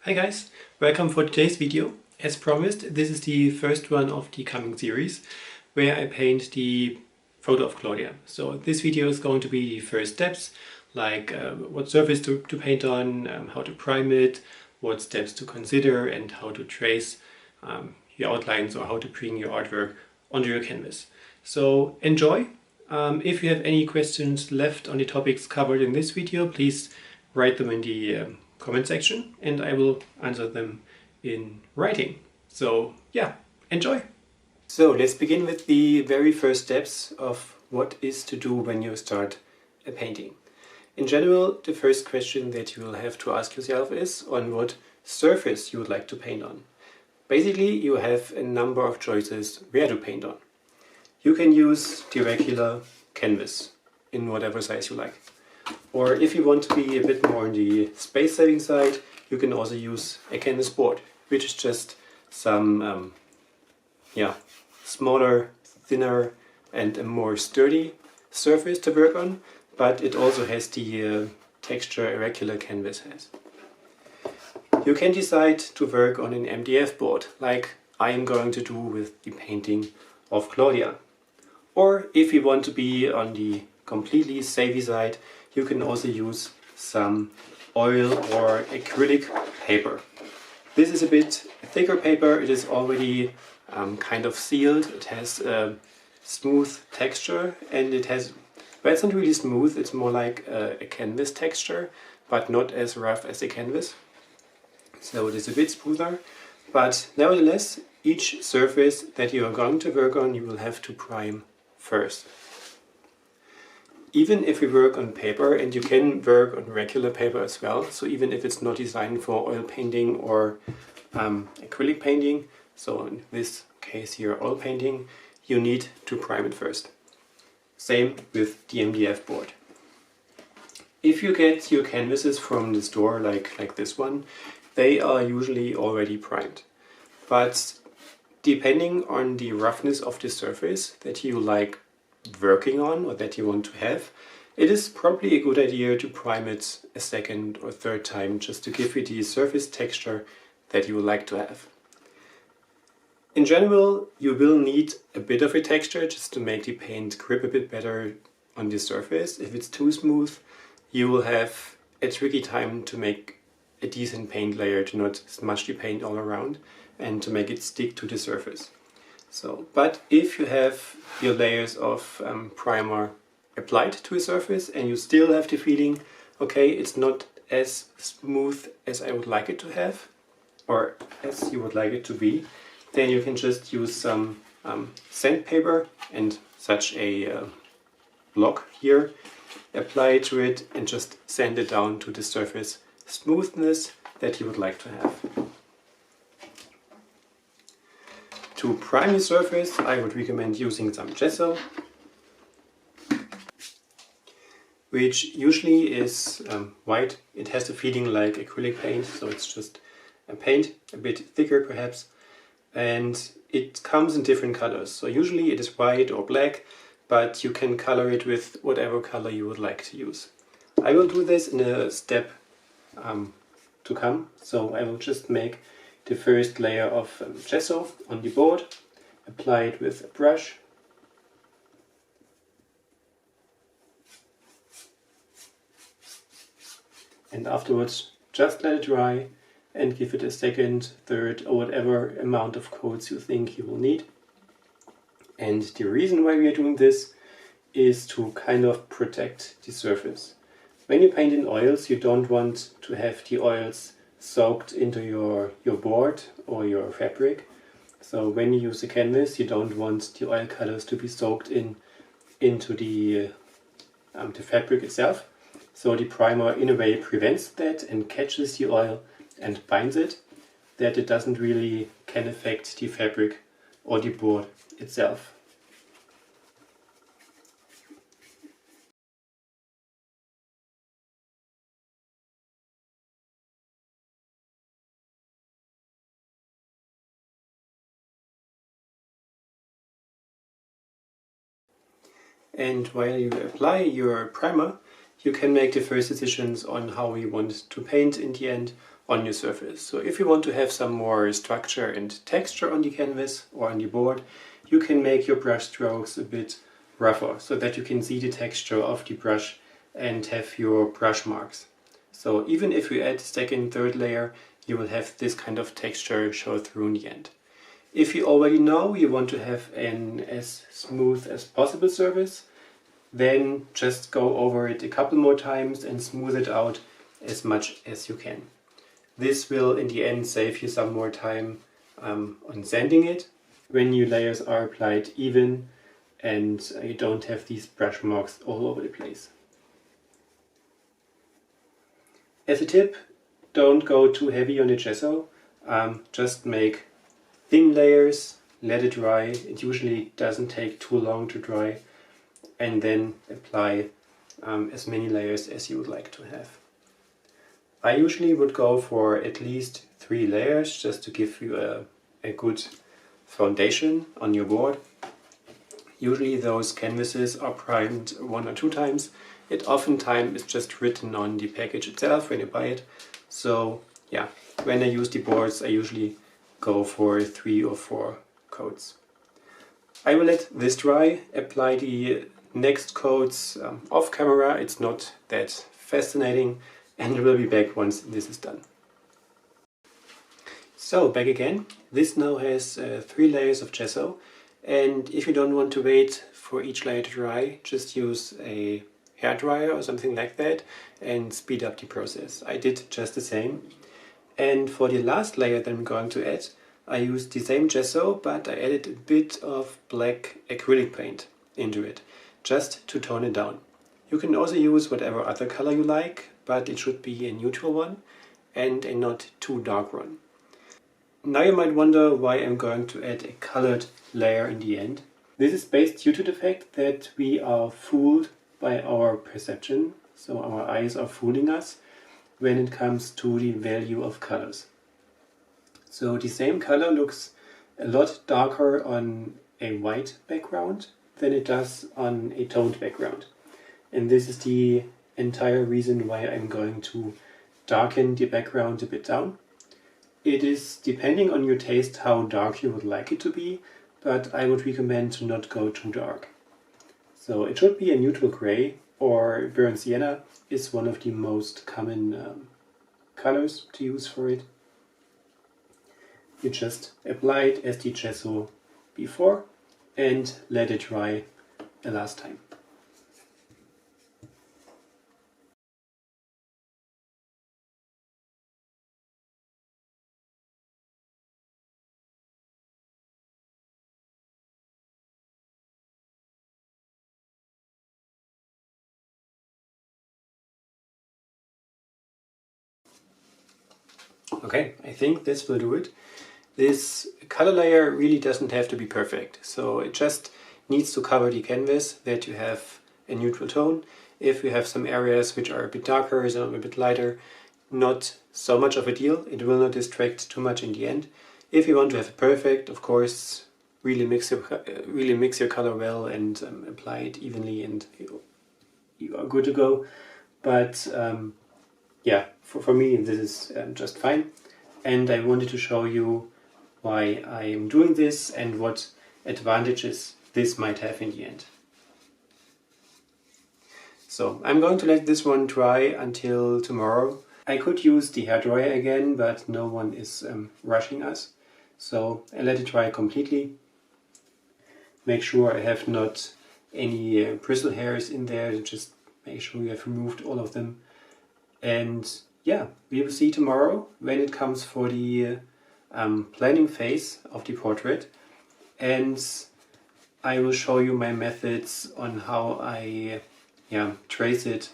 Hi guys, welcome for today's video. As promised, this is the first one of the coming series where I paint the photo of Claudia. So this video is going to be the first steps, like what surface to paint on, how to prime it, what steps to consider, and how to trace your outlines or how to bring your artwork onto your canvas. So enjoy! If you have any questions left on the topics covered in this video, please write them in the comment section and I will answer them in writing. So yeah, enjoy! So let's begin with the very first steps of what is to do when you start a painting. In general, the first question that you will have to ask yourself is on what surface you would like to paint on. Basically, you have a number of choices where to paint on. You can use the regular canvas in whatever size you like. Or if you want to be a bit more on the space-saving side, you can also use a canvas board, which is just some smaller, thinner and a more sturdy surface to work on, but it also has the texture a regular canvas has. You can decide to work on an MDF board, like I am going to do with the painting of Claudia. Or if you want to be on the completely savvy side, you can also use some oil or acrylic paper. This is a bit thicker paper, it is already kind of sealed, it has a smooth texture and it has, well, it's not really smooth, it's more like a canvas texture, but not as rough as a canvas. So it is a bit smoother, but nevertheless, each surface that you are going to work on, you will have to prime first. Even if we work on paper, and you can work on regular paper as well, so even if it's not designed for oil painting or acrylic painting, so in this case here oil painting, you need to prime it first. Same with the MDF board. If you get your canvases from the store like this one, they are usually already primed. But depending on the roughness of the surface that you like working on or that you want to have, it is probably a good idea to prime it a second or third time just to give you the surface texture that you would like to have. In general, you will need a bit of a texture just to make the paint grip a bit better on the surface. If it's too smooth, you will have a tricky time to make a decent paint layer, to not smudge the paint all around and to make it stick to the surface. But if you have your layers of primer applied to a surface and you still have the feeling, okay, it's not as smooth as I would like it to have, or as you would like it to be, then you can just use some sandpaper and such a block here, apply it to it and just sand it down to the surface smoothness that you would like to have. To prime the surface, I would recommend using some gesso, which usually is white. It has a feeling like acrylic paint, so it's just a paint, a bit thicker perhaps, and it comes in different colors. So usually it is white or black, but you can color it with whatever color you would like to use. I will do this in a step to come, so I will just make the first layer of gesso on the board, apply it with a brush, and afterwards just let it dry and give it a second, third or whatever amount of coats you think you will need. And the reason why we are doing this is to kind of protect the surface. When you paint in oils, you don't want to have the oils soaked into your board or your fabric. So when you use a canvas, you don't want the oil colors to be soaked into the fabric itself. So the primer in a way prevents that and catches the oil and binds it, that it doesn't really can affect the fabric or the board itself. And while you apply your primer, you can make the first decisions on how you want to paint in the end, on your surface. So if you want to have some more structure and texture on the canvas or on the board, you can make your brush strokes a bit rougher so that you can see the texture of the brush and have your brush marks. So even if you add second, third layer, you will have this kind of texture show through in the end. If you already know you want to have an as smooth as possible surface, then just go over it a couple more times and smooth it out as much as you can. This will in the end save you some more time on sanding it when your layers are applied even and you don't have these brush marks all over the place. As a tip, don't go too heavy on the gesso, just make thin layers, let it dry. It usually doesn't take too long to dry, and then apply as many layers as you would like to have. I usually would go for at least 3 layers just to give you a good foundation on your board. Usually those canvases are primed 1 or 2 times. It oftentimes is just written on the package itself when you buy it. So yeah, when I use the boards I usually go for 3 or 4 coats. I will let this dry, apply the next coats off camera. It's not that fascinating, and I will be back once this is done. So back again. This now has 3 layers of gesso, and if you don't want to wait for each layer to dry, just use a hairdryer or something like that and speed up the process. I did just the same. And for the last layer that I'm going to add, I used the same gesso, but I added a bit of black acrylic paint into it, just to tone it down. You can also use whatever other color you like, but it should be a neutral one and a not too dark one. Now you might wonder why I'm going to add a colored layer in the end. This is based due to the fact that we are fooled by our perception, so our eyes are fooling us when it comes to the value of colors. So the same color looks a lot darker on a white background than it does on a toned background. And this is the entire reason why I'm going to darken the background a bit down. It is depending on your taste how dark you would like it to be, but I would recommend to not go too dark. So it should be a neutral gray, or burnt sienna is one of the most common colors to use for it. You just apply it as the gesso before and let it dry a last time. Okay, I think this will do it. This color layer really doesn't have to be perfect, so it just needs to cover the canvas that you have a neutral tone. If you have some areas which are a bit darker, some a bit lighter, not so much of a deal. It will not distract too much in the end. If you want to have it perfect, of course, really mix your color well and apply it evenly, and you are good to go. But yeah, for me this is just fine, and I wanted to show you why I am doing this and what advantages this might have in the end. So I'm going to let this one dry until tomorrow. I could use the hairdryer again, but no one is rushing us, so I let it dry completely. Make sure I have not any bristle hairs in there, just make sure you have removed all of them. And yeah, we will see tomorrow when it comes for the planning phase of the portrait, and I will show you my methods on how I trace it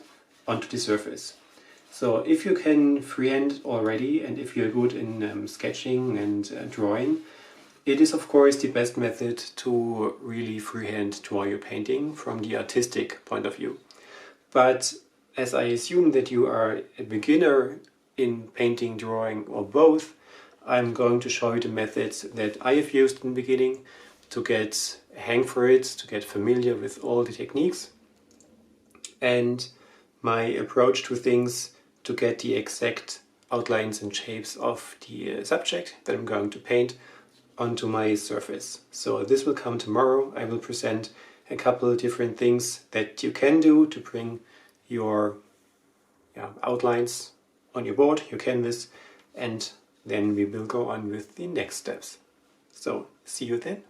onto the surface. So if you can freehand already, and if you're good in sketching and drawing, it is of course the best method to really freehand draw your painting from the artistic point of view. But as I assume that you are a beginner in painting, drawing, or both, I'm going to show you the methods that I have used in the beginning to get a hang for it, to get familiar with all the techniques, and my approach to things to get the exact outlines and shapes of the subject that I'm going to paint onto my surface. So this will come tomorrow. I will present a couple of different things that you can do to bring your outlines on your board, your canvas, and then we will go on with the next steps. So see you then.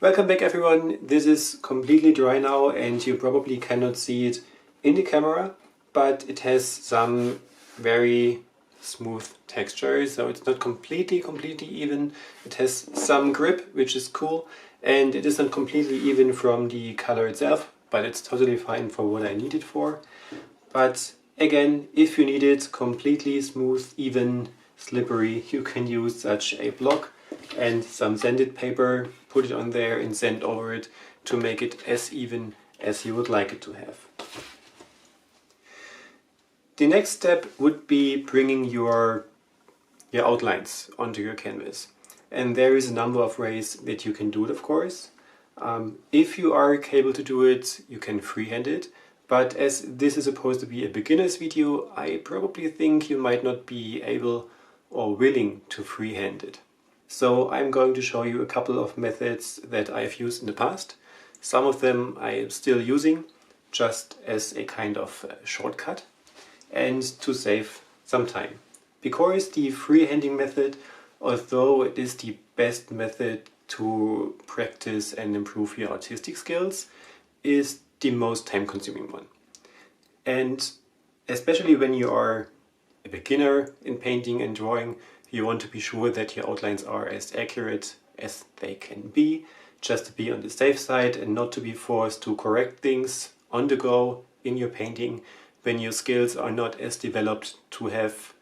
Welcome back everyone. This is completely dry now and you probably cannot see it in the camera, but it has some very smooth texture, so it's not completely even. It has some grip, which is cool, and it isn't completely even from the color itself, but it's totally fine for what I need it for. But again, if you need it completely smooth, even, slippery, you can use such a block and some sanded paper, put it on there and sand over it to make it as even as you would like it to have. The next step would be bringing your outlines onto your canvas. And there is a number of ways that you can do it, of course. If you are able to do it, you can freehand it. But as this is supposed to be a beginner's video, I probably think you might not be able or willing to freehand it. So I'm going to show you a couple of methods that I've used in the past. Some of them I am still using just as a kind of shortcut and to save some time. Because the freehanding method, although it is the best method to practice and improve your artistic skills, is the most time-consuming one. And especially when you are a beginner in painting and drawing, you want to be sure that your outlines are as accurate as they can be, just to be on the safe side and not to be forced to correct things on the go in your painting when your skills are not as developed to have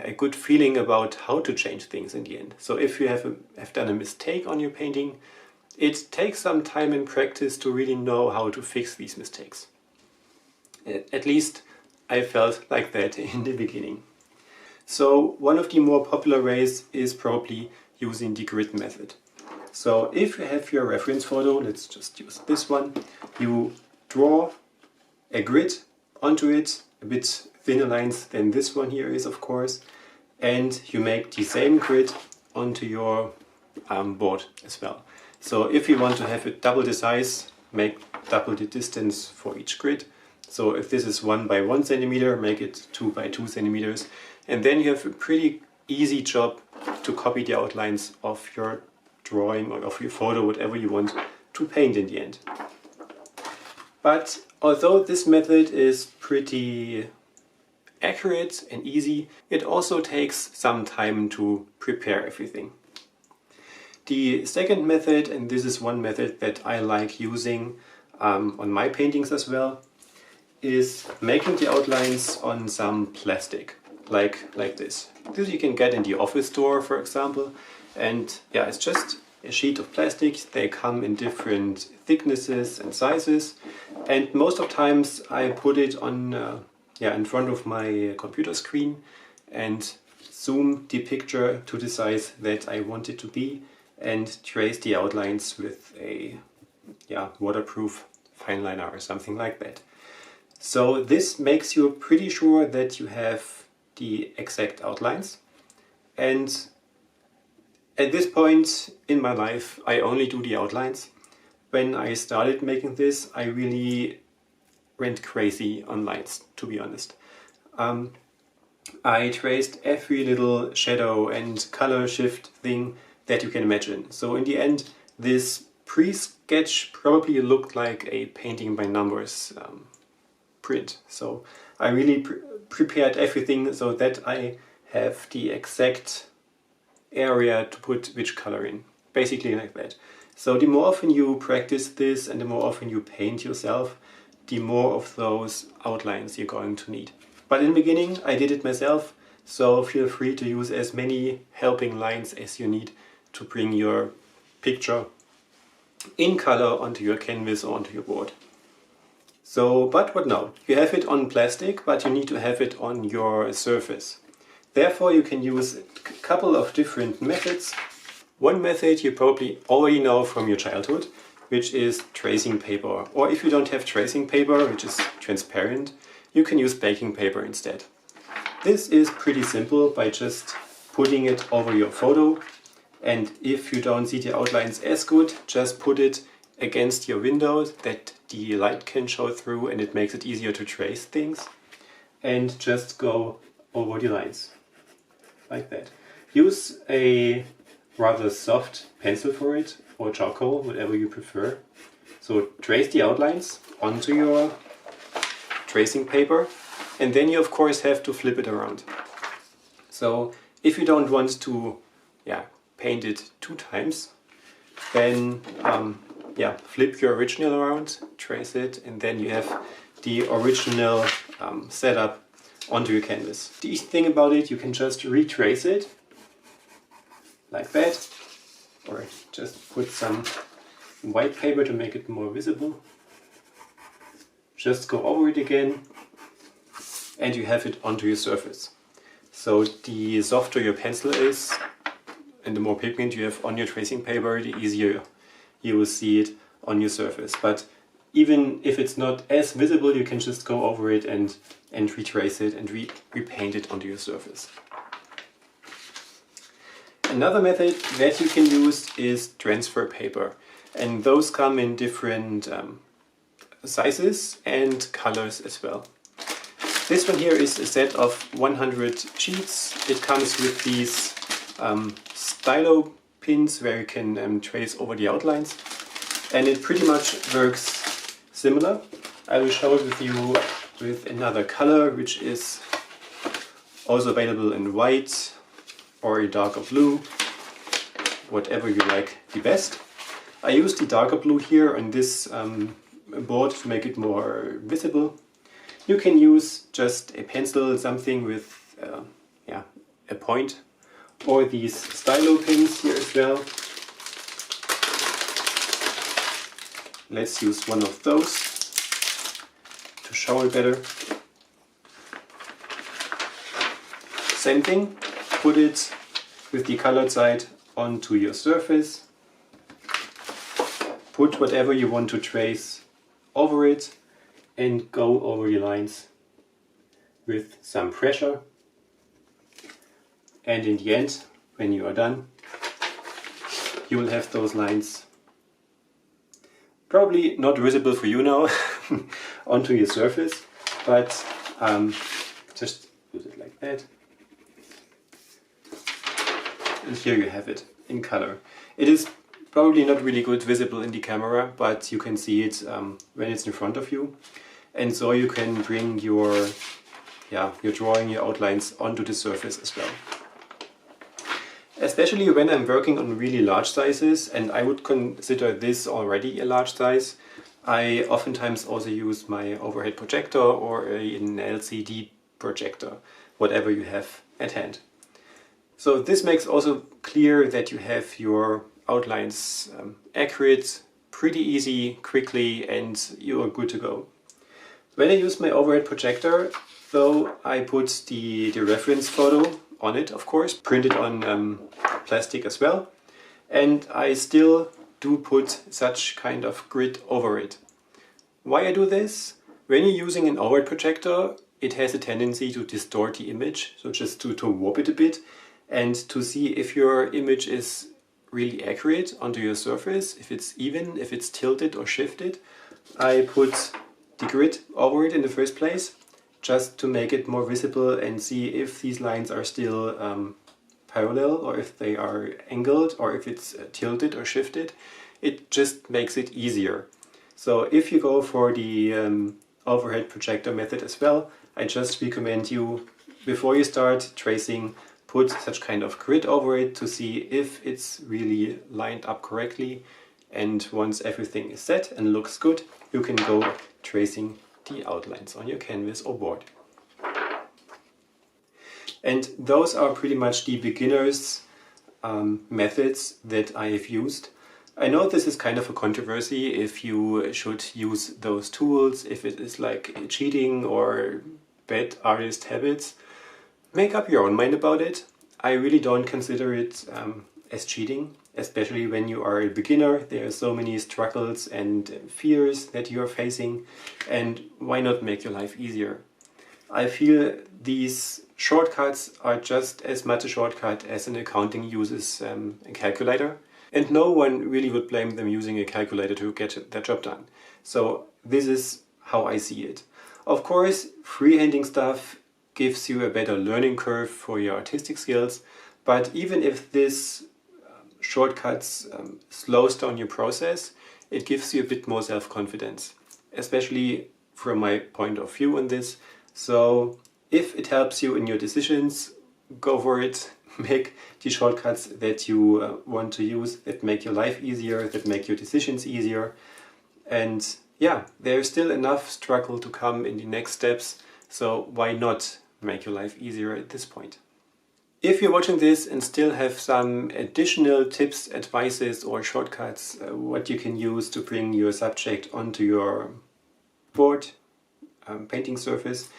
a good feeling about how to change things in the end. So if you have done a mistake on your painting, it takes some time and practice to really know how to fix these mistakes. At least I felt like that in the beginning. So one of the more popular ways is probably using the grid method. So if you have your reference photo, let's just use this one, you draw a grid onto it, a bit thinner lines than this one here is, of course, and you make the same grid onto your board as well. So if you want to have it double the size, make double the distance for each grid. So if this is 1 by 1 centimeter, make it 2 by 2 centimeters. And then you have a pretty easy job to copy the outlines of your drawing or of your photo, whatever you want to paint in the end. But although this method is pretty accurate and easy, it also takes some time to prepare everything. The second method, and this is one method that I like using on my paintings as well, is making the outlines on some plastic, like this. This you can get in the office store, for example, and yeah, it's just a sheet of plastic. They come in different thicknesses and sizes, and most of times I put it on in front of my computer screen and zoom the picture to the size that I want it to be and trace the outlines with a waterproof fine liner or something like that. So this makes you pretty sure that you have the exact outlines. And at this point in my life, I only do the outlines. When I started making this, I really went crazy on lines, to be honest. I traced every little shadow and color shift thing that you can imagine. So in the end, this pre-sketch probably looked like a painting by numbers print. So I really prepared everything so that I have the exact area to put which color in. Basically like that. So the more often you practice this and the more often you paint yourself, the more of those outlines you're going to need. But in the beginning I did it myself, so feel free to use as many helping lines as you need to bring your picture in color onto your canvas or onto your board. So, but what now? You have it on plastic, but you need to have it on your surface. Therefore you can use a couple of different methods. One method you probably already know from your childhood, which is tracing paper. Or if you don't have tracing paper, which is transparent, you can use baking paper instead. This is pretty simple by just putting it over your photo, and if you don't see the outlines as good, just put it against your window that the light can show through, and it makes it easier to trace things. And just go over the lines like that. Use a rather soft pencil for it, or charcoal, whatever you prefer. So trace the outlines onto your tracing paper, and then you of course have to flip it around. So if you don't want to paint it 2 times, then flip your original around, trace it, and then you have the original setup onto your canvas. The easy thing about it, you can just retrace it like that, or just put some white paper to make it more visible. Just go over it again, and you have it onto your surface. So the softer your pencil is, and the more pigment you have on your tracing paper, the easier you will see it on your surface. But even if it's not as visible, you can just go over it and retrace it and repaint it onto your surface. Another method that you can use is transfer paper, and those come in different sizes and colors as well. This one here is a set of 100 sheets. It comes with these stylo pins where you can trace over the outlines, and it pretty much works similar. I will show it with you with another color, which is also available in white or a darker blue, whatever you like the best. I use the darker blue here on this board to make it more visible. You can use just a pencil, something with a point, or these stylo pins here as well. Let's use one of those to show it better. Same thing, put it with the colored side onto your surface. Put whatever you want to trace over it and go over the lines with some pressure. And in the end, when you are done, you will have those lines, probably not visible for you now, onto your surface, but just use it like that. And here you have it in color. It is probably not really good visible in the camera, but you can see it when it's in front of you. And so you can bring your drawing, your outlines onto the surface as well. Especially when I'm working on really large sizes, and I would consider this already a large size, I oftentimes also use my overhead projector or an LCD projector, whatever you have at hand. So this makes also clear that you have your outlines accurate, pretty easy, quickly, and you are good to go. When I use my overhead projector, though, I put the reference photo on it, of course, printed on plastic as well, and I still do put such kind of grid over it. Why I do this? When you're using an overhead projector, it has a tendency to distort the image, so just to warp it a bit, and to see if your image is really accurate onto your surface, if it's even, if it's tilted or shifted. I put the grid over it in the first place, just to make it more visible and see if these lines are still parallel, or if they are angled, or if it's tilted or shifted. It just makes it easier. So if you go for the overhead projector method as well, I just recommend you, before you start tracing, put such kind of grid over it to see if it's really lined up correctly. And once everything is set and looks good, you can go tracing the outlines on your canvas or board. And those are pretty much the beginners methods that I have used. I know this is kind of a controversy if you should use those tools, if it is like cheating or bad artist habits. Make up your own mind about it. I really don't consider it as cheating, especially when you are a beginner. There are so many struggles and fears that you are facing, and why not make your life easier? I feel these shortcuts are just as much a shortcut as an accounting uses a calculator. And no one really would blame them using a calculator to get their job done. So this is how I see it. Of course, freehanding stuff gives you a better learning curve for your artistic skills, but even if this shortcuts slows down your process, it gives you a bit more self-confidence, especially from my point of view on this. So if it helps you in your decisions, go for it. Make the shortcuts that you want to use, that make your life easier, that make your decisions easier. And yeah, there's still enough struggle to come in the next steps, so why not make your life easier at this point? If you're watching this and still have some additional tips, advices or shortcuts, what you can use to bring your subject onto your board, painting surface,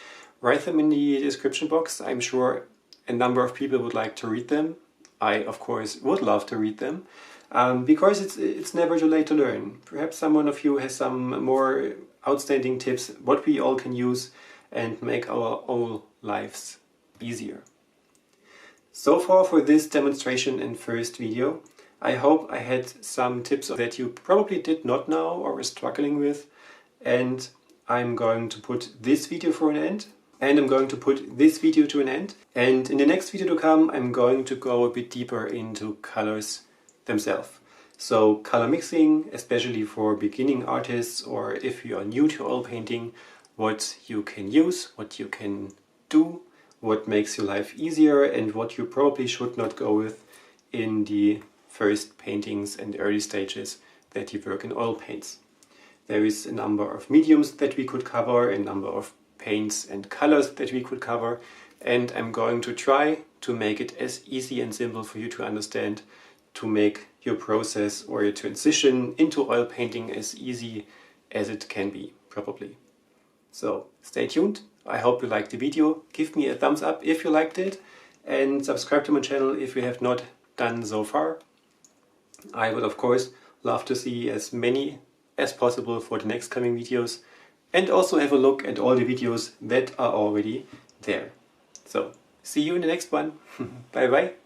write them in the description box. I'm sure a number of people would like to read them. I, of course, would love to read them because it's never too late to learn. Perhaps someone of you has some more outstanding tips, what we all can use and make our own lives easier. So far for this demonstration and first video. I hope I had some tips that you probably did not know or were struggling with, and I'm going to put this video for an end. And I'm going to put this video to an end. And in the next video to come, I'm going to go a bit deeper into colors themselves. So color mixing, especially for beginning artists, or if you are new to oil painting, what you can use, what you can do, what makes your life easier, and what you probably should not go with in the first paintings and early stages that you work in oil paints. There is a number of mediums that we could cover, a number of paints and colors that we could cover, and I'm going to try to make it as easy and simple for you to understand, to make your process or your transition into oil painting as easy as it can be, probably. So stay tuned. I hope you liked the video. Give me a thumbs up if you liked it, and subscribe to my channel if you have not done so far. I would of course love to see as many as possible for the next coming videos. And also have a look at all the videos that are already there. So, see you in the next one. Bye bye.